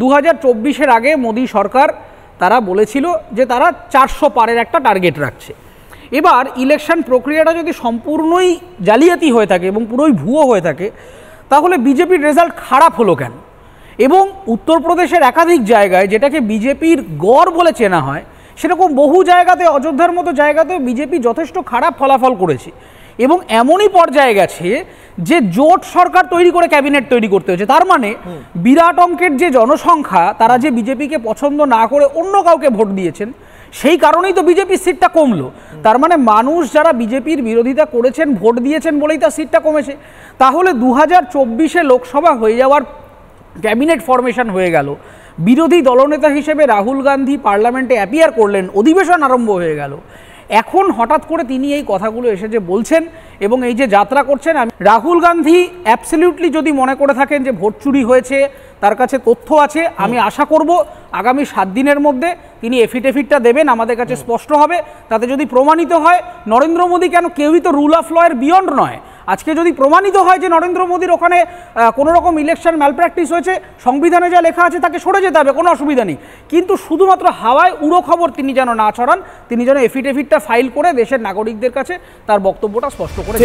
2024-এর আগে মোদী সরকার তারা বলেছিল যে তারা 400 পারের একটা টার্গেট রাখছে। এবার ইলেকশন প্রক্রিয়াটা যদি সম্পূর্ণই জালিয়াতি হয়ে থাকে এবং পুরোই ভুয়ো হয়ে থাকে, তাহলে বিজেপির রেজাল্ট খারাপ হলো কেন? এবং উত্তরপ্রদেশের একাধিক জায়গায় যেটাকে বিজেপির গড় বলে চেনা হয়, সেরকম বহু জায়গাতে, অযোধ্যার মতো জায়গাতেও বিজেপি যথেষ্ট খারাপ ফলাফল করেছে এবং এমনই পর্যায়ে গেছে যে জোট সরকার তৈরি করে ক্যাবিনেট তৈরি করতে হয়েছে। তার মানে বিরাট অঙ্কের যে জনসংখ্যা, তারা যে বিজেপিকে পছন্দ না করে অন্য কাউকে ভোট দিয়েছেন, সেই কারণেই তো বিজেপির সিটটা কমলো। তার মানে মানুষ যারা বিজেপির বিরোধিতা করেছেন, ভোট দিয়েছেন বলেই তার সিটটা কমেছে। তাহলে 2024-এ লোকসভা হয়ে যাওয়ার, ক্যাবিনেট ফরমেশন হয়ে গেল, বিরোধী দলনেতা হিসেবে রাহুল গান্ধী পার্লামেন্টে অ্যাপিয়ার করলেন, অধিবেশন আরম্ভ হয়ে গেল, এখন হঠাৎ করে তিনি এই কথাগুলো এসে যে বলছেন এবং এই যে যাত্রা করছেন, রাহুল গান্ধী অ্যাবসলিউটলি যদি মনে করে থাকেন যে ভোট চুরি হয়েছে, তার কাছে তথ্য আছে, আমি আশা করব আগামী 7 দিনের মধ্যে তিনি এফিডেভিটটা দেবেন, আমাদের কাছে স্পষ্ট হবে। তাতে যদি প্রমাণিত হয় নরেন্দ্র মোদী, কেন কেউই তো রুল অফ ল এর বিয়ন্ড নয়, আজকে যদি প্রমাণিত হয় যে নরেন্দ্র মোদীর ওখানে কোনো রকম ইলেকশন ম্যালপ্র্যাকটিস হয়েছে, সংবিধানে যা লেখা আছে তাকে সরে যেতে হবে, কোনো অসুবিধা নেই। কিন্তু শুধুমাত্র হাওয়ায় উড়ো খবর তিনি যেন না ছড়ান, তিনি যেন এফিডেভিটটা ফাইল করে দেশের নাগরিকদের কাছে তার বক্তব্যটা স্পষ্ট করে।